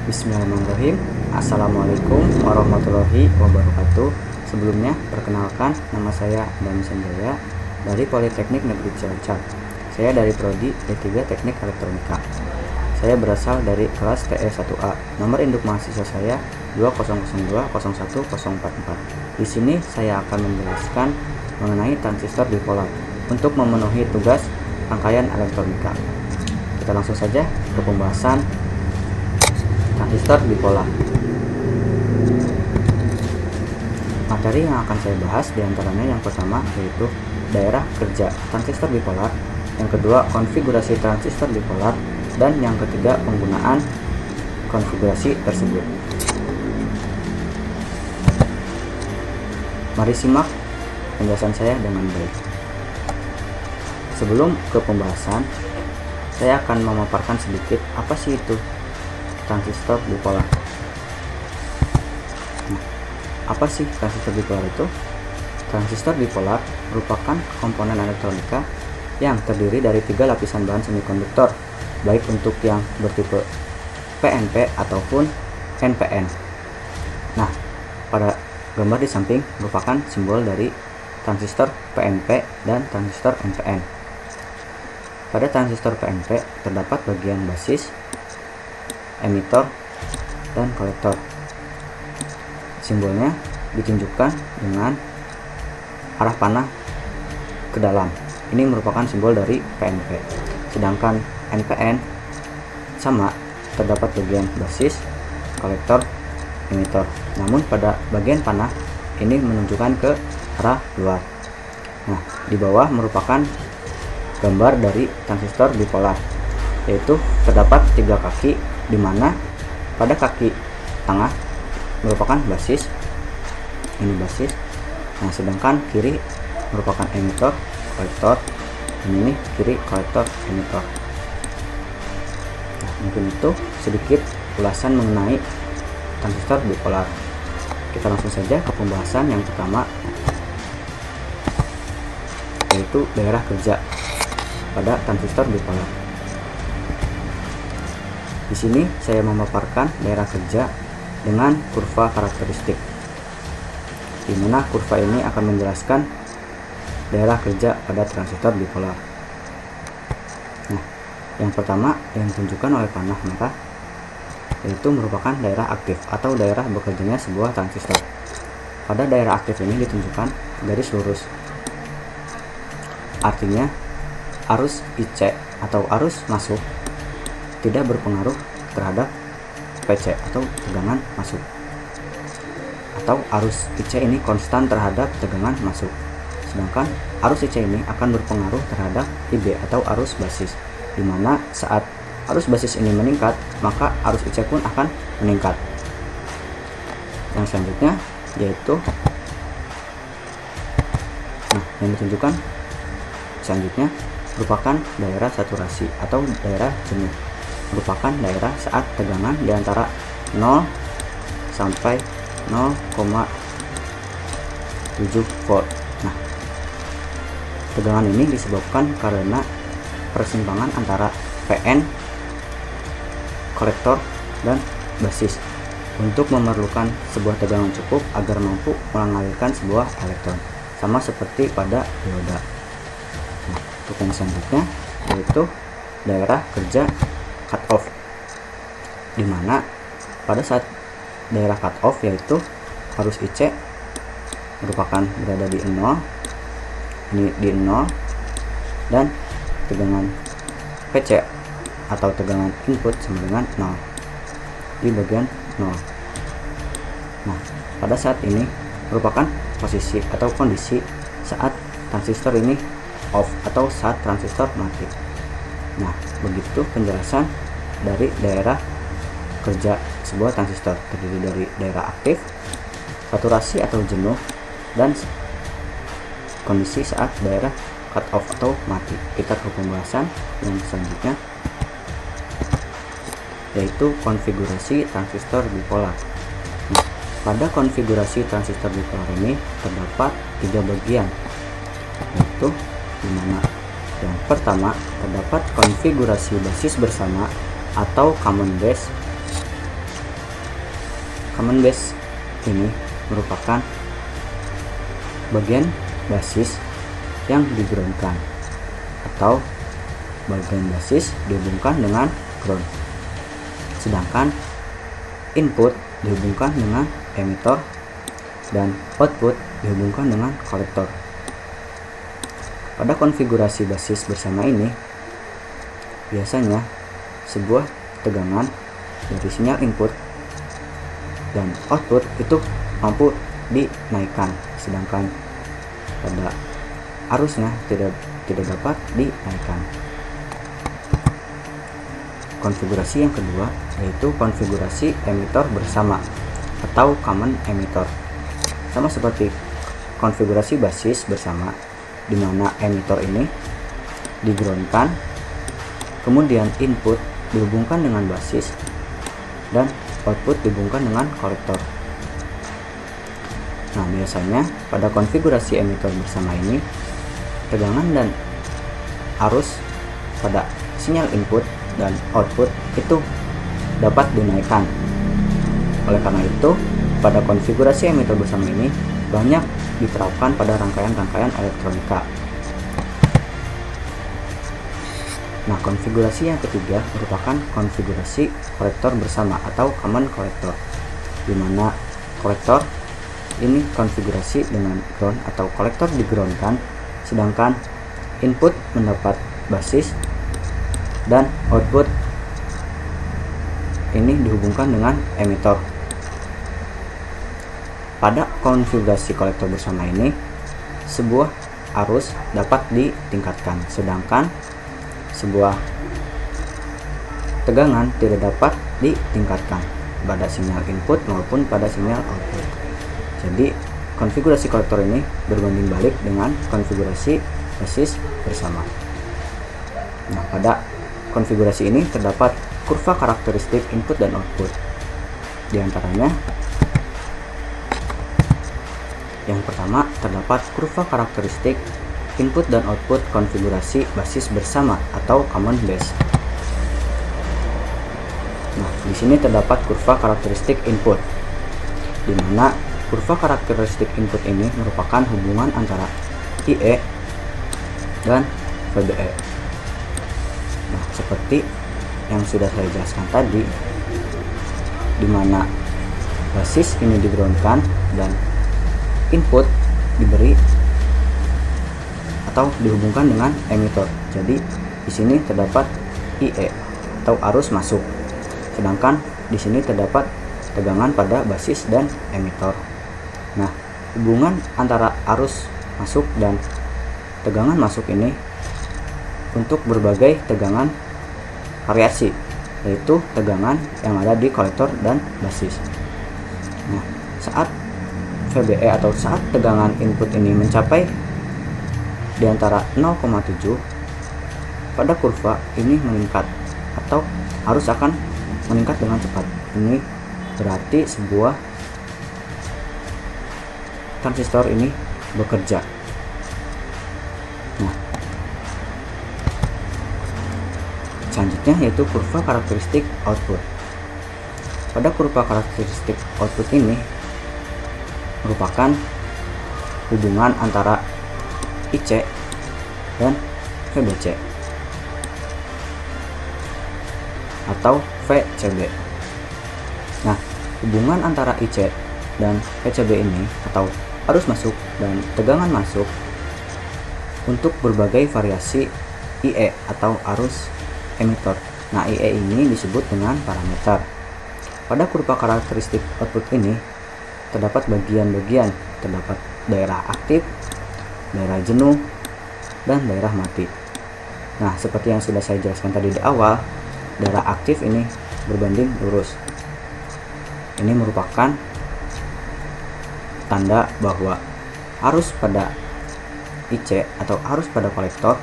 Bismillahirrahmanirrahim. Assalamualaikum warahmatullahi wabarakatuh. Sebelumnya, perkenalkan, nama saya Dami Sanjaya dari Politeknik Negeri Cilacap. Saya dari Prodi D3 Teknik Elektronika. Saya berasal dari kelas TE1A. Nomor induk mahasiswa saya 200201044. Di sini saya akan menjelaskan mengenai transistor bipolar untuk memenuhi tugas rangkaian elektronika. Kita langsung saja ke pembahasan transistor bipolar. Materi yang akan saya bahas diantaranya yang pertama yaitu daerah kerja transistor bipolar, yang kedua konfigurasi transistor bipolar, dan yang ketiga penggunaan konfigurasi tersebut. Mari simak penjelasan saya dengan baik. Sebelum ke pembahasan, saya akan memaparkan sedikit apa sih itu transistor bipolar. Nah, apa sih transistor bipolar itu? Transistor bipolar merupakan komponen elektronika yang terdiri dari 3 lapisan bahan semikonduktor, baik untuk yang bertipe PNP ataupun NPN. Nah, pada gambar di samping merupakan simbol dari transistor PNP dan transistor NPN. Pada transistor PNP terdapat bagian basis, emitor, dan kolektor. Simbolnya ditunjukkan dengan arah panah ke dalam. Ini merupakan simbol dari PNP. Sedangkan NPN sama, terdapat bagian basis, kolektor, emitor. Namun pada bagian panah ini menunjukkan ke arah luar. Nah, di bawah merupakan gambar dari transistor bipolar, yaitu terdapat 3 kaki, di mana pada kaki tengah merupakan basis, ini basis. Nah, sedangkan kiri merupakan emitor, kolektor, dan ini kiri kolektor, emitor. Nah, mungkin itu sedikit ulasan mengenai transistor bipolar. Kita langsung saja ke pembahasan yang pertama, yaitu daerah kerja pada transistor bipolar. Di sini saya memaparkan daerah kerja dengan kurva karakteristik, di mana kurva ini akan menjelaskan daerah kerja pada transistor bipolar. Nah, yang pertama yang ditunjukkan oleh panah merah yaitu merupakan daerah aktif atau daerah bekerjanya sebuah transistor. Pada daerah aktif ini ditunjukkan garis lurus, artinya arus IC atau arus masuk tidak berpengaruh terhadap PC atau tegangan masuk, atau arus IC ini konstan terhadap tegangan masuk. Sedangkan arus IC ini akan berpengaruh terhadap IB atau arus basis, di mana saat arus basis ini meningkat, maka arus IC pun akan meningkat. Yang selanjutnya yaitu yang ditunjukkan selanjutnya merupakan daerah saturasi atau daerah jenuh. Merupakan daerah saat tegangan di antara 0 sampai 0,7 volt. Nah, tegangan ini disebabkan karena persimpangan antara PN, kolektor, dan basis untuk memerlukan sebuah tegangan cukup agar mampu mengalirkan sebuah elektron, sama seperti pada dioda. Nah, untuk yang selanjutnya yaitu daerah kerja cut off, di mana pada saat daerah cut off yaitu arus IC merupakan berada di 0, ini di 0, dan tegangan PC atau tegangan input sama dengan 0 di bagian 0. Nah, pada saat ini merupakan posisi atau kondisi saat transistor ini off atau saat transistor mati. Nah, begitu penjelasan dari daerah kerja sebuah transistor, terdiri dari daerah aktif, saturasi atau jenuh, dan kondisi saat daerah cut off atau mati. Kita ke pembahasan yang selanjutnya, yaitu konfigurasi transistor bipolar. Nah, pada konfigurasi transistor bipolar ini terdapat 3 bagian, yaitu di mana yang pertama terdapat konfigurasi basis bersama atau common base, common base ini merupakan bagian basis yang digroundkan atau bagian basis dihubungkan dengan ground, sedangkan input dihubungkan dengan emitter dan output dihubungkan dengan kolektor. Pada konfigurasi basis bersama ini, biasanya sebuah tegangan dari sinyal input dan output itu mampu dinaikkan, sedangkan pada arusnya tidak dapat dinaikkan. Konfigurasi yang kedua yaitu konfigurasi emitter bersama atau common emitter. Sama seperti konfigurasi basis bersama, di mana emitter ini digroundkan, kemudian input dihubungkan dengan basis dan output dihubungkan dengan kolektor. Nah, biasanya pada konfigurasi emitter bersama ini, tegangan dan arus pada sinyal input dan output itu dapat dinaikkan. Oleh karena itu, pada konfigurasi emitter bersama ini banyak diterapkan pada rangkaian-rangkaian elektronika. Nah, konfigurasi yang ketiga merupakan konfigurasi kolektor bersama atau common collector, di mana kolektor ini konfigurasi dengan ground atau kolektor digroundkan, sedangkan input mendapat basis dan output ini dihubungkan dengan emitter. Pada konfigurasi kolektor bersama ini, sebuah arus dapat ditingkatkan, sedangkan sebuah tegangan tidak dapat ditingkatkan pada sinyal input maupun pada sinyal output. Jadi, konfigurasi kolektor ini berbanding balik dengan konfigurasi basis bersama. Nah, pada konfigurasi ini terdapat kurva karakteristik input dan output. Di antaranya, yang pertama terdapat kurva karakteristik input dan output konfigurasi basis bersama atau common base. Nah, di sini terdapat kurva karakteristik input, di mana kurva karakteristik input ini merupakan hubungan antara IE dan VBE. Nah, seperti yang sudah saya jelaskan tadi, di mana basis ini digroundkan dan input diberi atau dihubungkan dengan emitter. Jadi di sini terdapat IE atau arus masuk, sedangkan di sini terdapat tegangan pada basis dan emitter. Nah, hubungan antara arus masuk dan tegangan masuk ini untuk berbagai tegangan variasi, yaitu tegangan yang ada di kolektor dan basis. Nah, saat VBE atau saat tegangan input ini mencapai di antara 0,7, pada kurva ini meningkat atau arus akan meningkat dengan cepat. Ini berarti sebuah transistor ini bekerja. Nah, selanjutnya yaitu kurva karakteristik output. Pada kurva karakteristik output ini merupakan hubungan antara IC dan VBC atau VCB. Nah, hubungan antara IC dan VCB ini atau arus masuk dan tegangan masuk untuk berbagai variasi IE atau arus emitter. Nah, IE ini disebut dengan parameter. Pada kurva karakteristik output ini terdapat bagian-bagian, terdapat daerah aktif, daerah jenuh, dan daerah mati. Nah, seperti yang sudah saya jelaskan tadi di awal, daerah aktif ini berbanding lurus. Ini merupakan tanda bahwa arus pada IC atau arus pada kolektor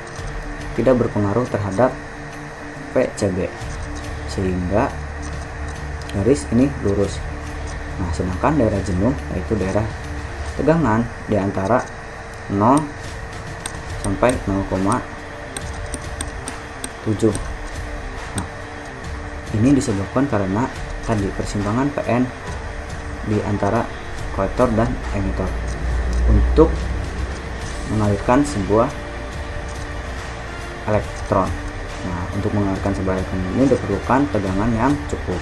tidak berpengaruh terhadap VCB, sehingga garis ini lurus. Nah, sedangkan daerah jenuh yaitu daerah tegangan di antara 0 sampai 0,7. Nah, ini disebabkan karena tadi persimpangan PN di antara kolektor dan emitor untuk mengalirkan sebuah elektron. Nah, untuk mengalirkan sebuah elektron ini diperlukan tegangan yang cukup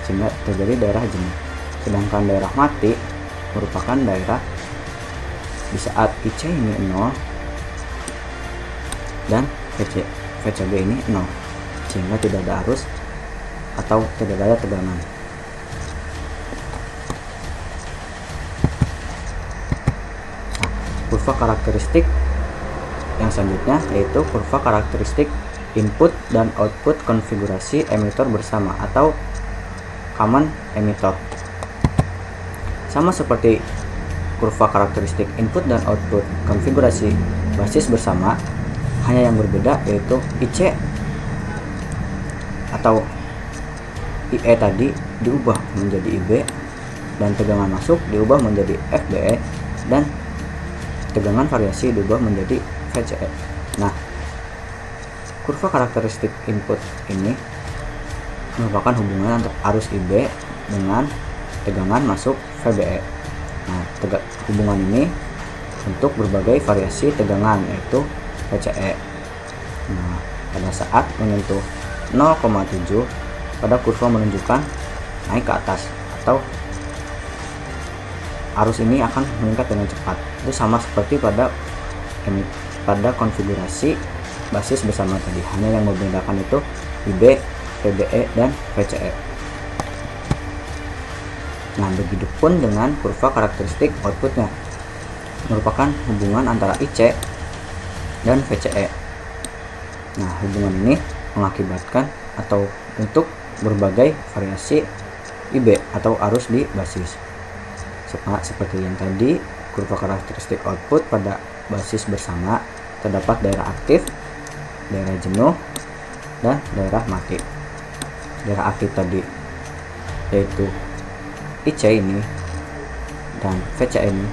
sehingga terjadi daerah jenuh. Sedangkan daerah mati merupakan daerah di saat IC ini 0 dan VCB ini 0, sehingga tidak ada arus atau tidak ada tegangan. Nah, kurva karakteristik yang selanjutnya yaitu kurva karakteristik input dan output konfigurasi emitor bersama atau common emitter. Sama seperti kurva karakteristik input dan output konfigurasi basis bersama, hanya yang berbeda yaitu IC atau IE tadi diubah menjadi IB dan tegangan masuk diubah menjadi FBE dan tegangan variasi diubah menjadi VCE. Nah, kurva karakteristik input ini merupakan hubungan antara arus IB dengan tegangan masuk VBE. Nah, hubungan ini untuk berbagai variasi tegangan yaitu VCE. Nah, pada saat menyentuh 0,7 pada kurva menunjukkan naik ke atas atau arus ini akan meningkat dengan cepat. Itu sama seperti pada konfigurasi basis bersama tadi, hanya yang membedakan itu IB, VBE, dan VCE. Nah, begitupun dengan kurva karakteristik outputnya, merupakan hubungan antara IC dan VCE. Nah, hubungan ini mengakibatkan atau untuk berbagai variasi IB atau arus di basis. Seperti yang tadi, kurva karakteristik output pada basis bersama terdapat daerah aktif, daerah jenuh, dan daerah mati. Daerah aktif tadi yaitu IC ini dan VCE ini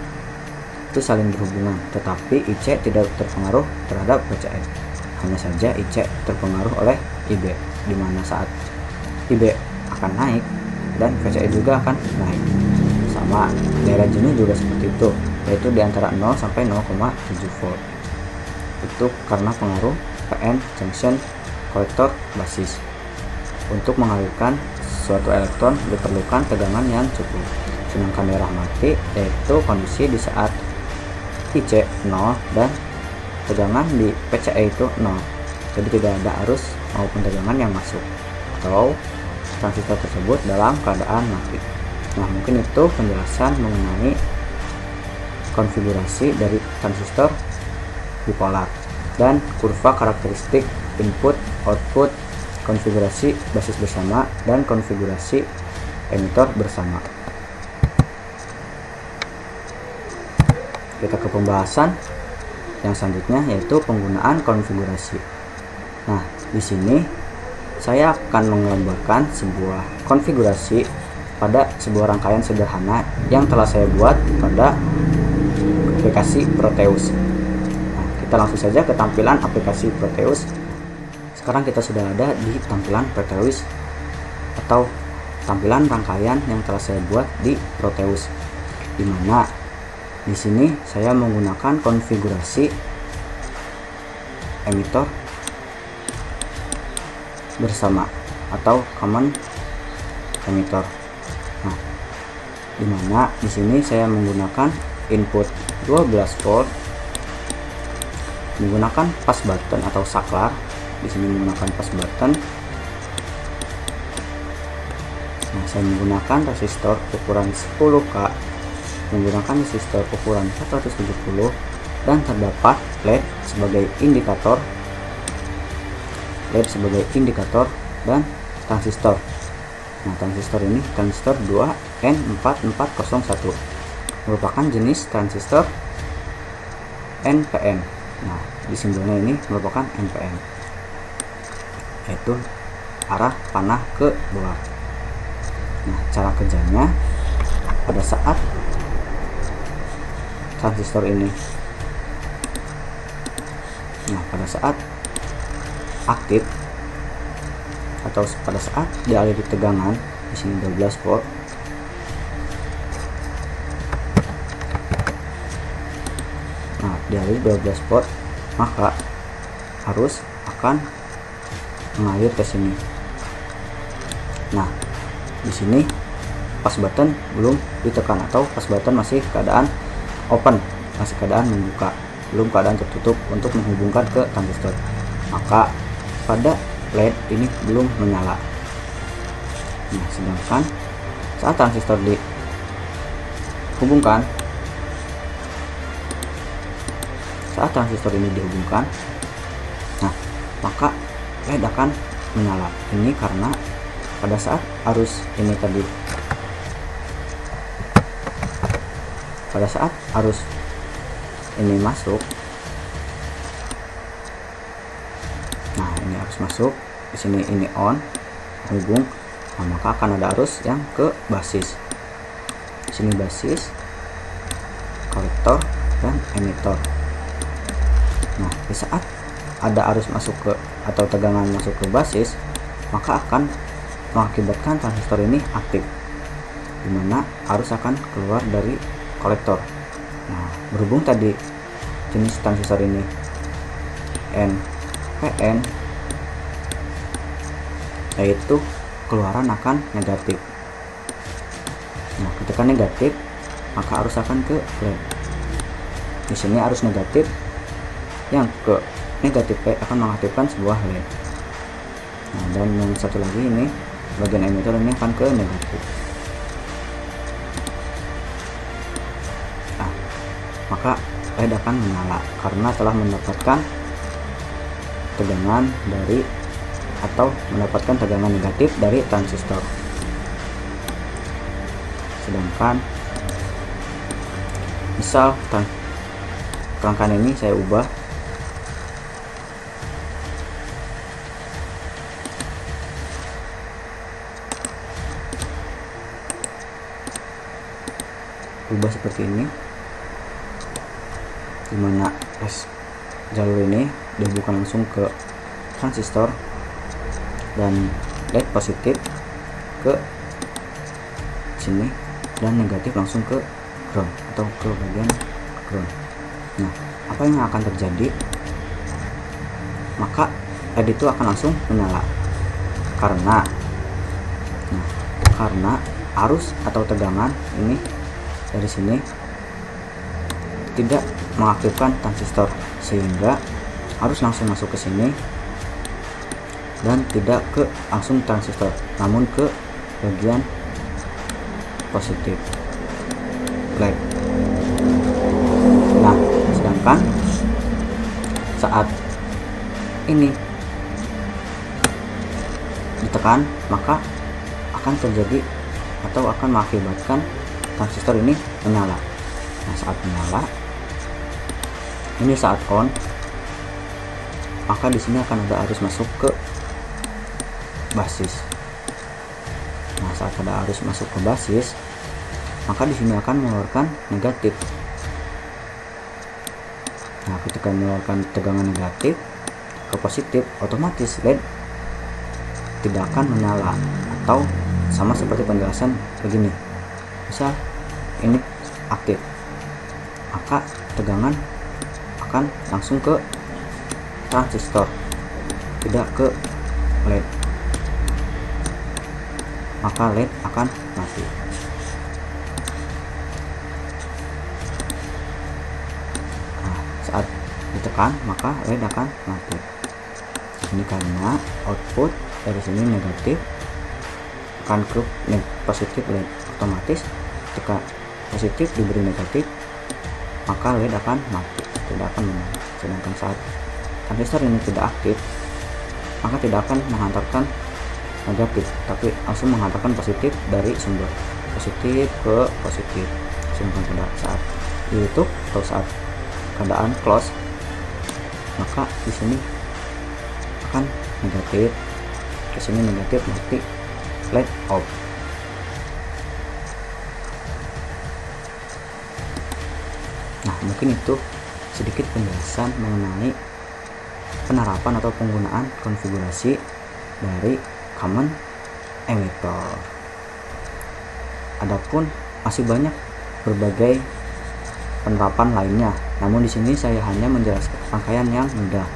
itu saling berhubungan, tetapi IC tidak terpengaruh terhadap VCE. Hanya saja IC terpengaruh oleh IB, di mana saat IB akan naik dan VCE juga akan naik. Sama daerah jenuh juga seperti itu, yaitu di antara 0 sampai 0,7 volt. Itu karena pengaruh PN junction kolektor basis. Untuk mengalirkan suatu elektron diperlukan tegangan yang cukup. Sedangkan daerah mati yaitu kondisi di saat IC 0 dan tegangan di VCE itu 0. Jadi tidak ada arus maupun tegangan yang masuk atau transistor tersebut dalam keadaan mati. Nah, mungkin itu penjelasan mengenai konfigurasi dari transistor bipolar dan kurva karakteristik input, output, konfigurasi basis bersama, dan konfigurasi emitor bersama. Kita ke pembahasan yang selanjutnya yaitu penggunaan konfigurasi. Nah, di sini saya akan menggambarkan sebuah konfigurasi pada sebuah rangkaian sederhana yang telah saya buat pada aplikasi Proteus. Nah, kita langsung saja ke tampilan aplikasi Proteus. Sekarang kita sudah ada di tampilan Proteus atau tampilan rangkaian yang telah saya buat di Proteus, di mana di sini saya menggunakan konfigurasi emitor bersama atau common emitter. Nah, dimana di sini saya menggunakan input 12 volt, menggunakan pas button atau saklar. Di sini menggunakan pas button. Nah, saya menggunakan resistor ukuran 10K, menggunakan resistor ukuran 470, dan terdapat LED sebagai indikator. LED sebagai indikator dan transistor. Nah, transistor ini transistor 2N4401 merupakan jenis transistor NPN. Nah, di simbolnya ini merupakan NPN, yaitu arah panah ke bawah. Nah, cara kerjanya pada saat transistor ini, nah pada saat aktif atau pada saat dialiri tegangan, di sini 12 volt, dari 12 volt, maka arus akan mengalir ke sini. Nah, di sini pas button belum ditekan atau pas button masih keadaan open, masih keadaan membuka, belum keadaan tertutup untuk menghubungkan ke transistor, maka pada LED ini belum menyala. Nah, sedangkan saat transistor dihubungkan, saat transistor ini dihubungkan, nah maka LED akan menyala. Ini karena pada saat arus ini tadi, pada saat arus ini masuk, nah ini arus masuk di sini, ini on, hubung, nah, maka akan ada arus yang ke basis. Di sini basis, kolektor, dan emitor. Nah, di saat ada arus masuk ke atau tegangan masuk ke basis, maka akan mengakibatkan transistor ini aktif, dimana arus akan keluar dari kolektor. Nah, berhubung tadi jenis transistor ini NPN, yaitu keluaran akan negatif. Nah, ketika negatif, maka arus akan ke LED. Di sini arus negatif yang ke negatif P akan mengaktifkan sebuah LED. Nah, dan yang satu lagi ini bagian emitter ini akan ke negatif. Nah, maka LED akan menyala karena telah mendapatkan tegangan dari atau mendapatkan tegangan negatif dari transistor. Sedangkan misal rangkaian ini saya ubah seperti ini, dimana jalur ini dihubungkan langsung ke transistor dan LED positif ke sini dan negatif langsung ke ground atau ke bagian ground. Nah, apa yang akan terjadi? Maka LED itu akan langsung menyala karena arus atau tegangan ini dari sini tidak mengaktifkan transistor, sehingga arus langsung masuk ke sini dan tidak ke langsung transistor, namun ke bagian positif LED. Nah, sedangkan saat ini ditekan, maka akan terjadi atau akan mengakibatkan transistor ini menyala. Nah, saat menyala, ini saat on, maka di sini akan ada arus masuk ke basis. Nah, saat ada arus masuk ke basis, maka di sini akan mengeluarkan negatif. Nah, ketika mengeluarkan tegangan negatif ke positif, otomatis LED tidak akan menyala, atau sama seperti penjelasan begini. Misal ini aktif, maka tegangan akan langsung ke transistor, tidak ke LED, maka LED akan mati. Nah, saat ditekan, maka LED akan mati. Ini karena output dari sini negatif akan ke positif LED, otomatis ketika positif diberi negatif, maka LED akan mati, tidak akan menyala. Sedangkan saat transistor ini tidak aktif, maka tidak akan menghantarkan negatif, tapi langsung menghantarkan positif dari sumber, positif ke positif. Sedangkan pada saat ditutup atau saat keadaan close, maka di sini akan negatif, ke sini negatif, mati, LED off. Nah, mungkin itu sedikit penjelasan mengenai penerapan atau penggunaan konfigurasi dari common emitter. Adapun masih banyak berbagai penerapan lainnya Namun di sini saya hanya menjelaskan rangkaian yang mudah.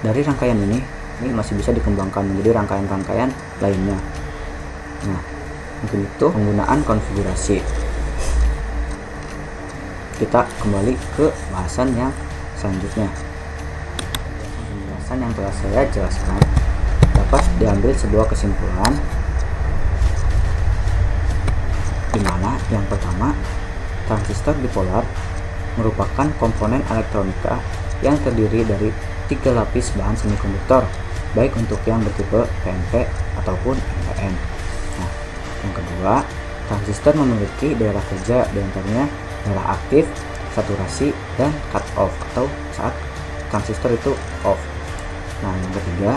Dari rangkaian ini masih bisa dikembangkan menjadi rangkaian-rangkaian lainnya. Nah, mungkin itu penggunaan konfigurasi. Kita kembali ke bahasan yang selanjutnya. Penjelasan yang telah saya jelaskan dapat diambil sebuah kesimpulan, di mana yang pertama, transistor bipolar merupakan komponen elektronika yang terdiri dari 3 lapis bahan semikonduktor, baik untuk yang bertipe PNP ataupun NPN. Nah, yang kedua, transistor memiliki daerah kerja, diantaranya daerah aktif, saturasi, dan cut off atau saat transistor itu off. Nah, yang ketiga,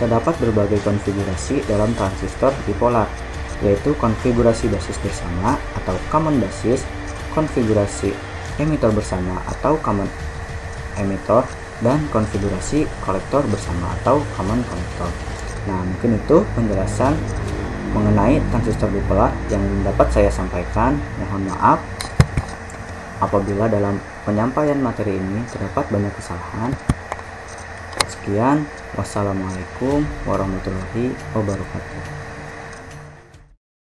terdapat berbagai konfigurasi dalam transistor bipolar, yaitu konfigurasi basis bersama atau common basis, konfigurasi emitor bersama atau common emitor, dan konfigurasi kolektor bersama atau common kolektor. Nah, mungkin itu penjelasan mengenai transistor bipolar yang dapat saya sampaikan. Mohon maaf apabila dalam penyampaian materi ini terdapat banyak kesalahan. Sekian, wassalamualaikum warahmatullahi wabarakatuh.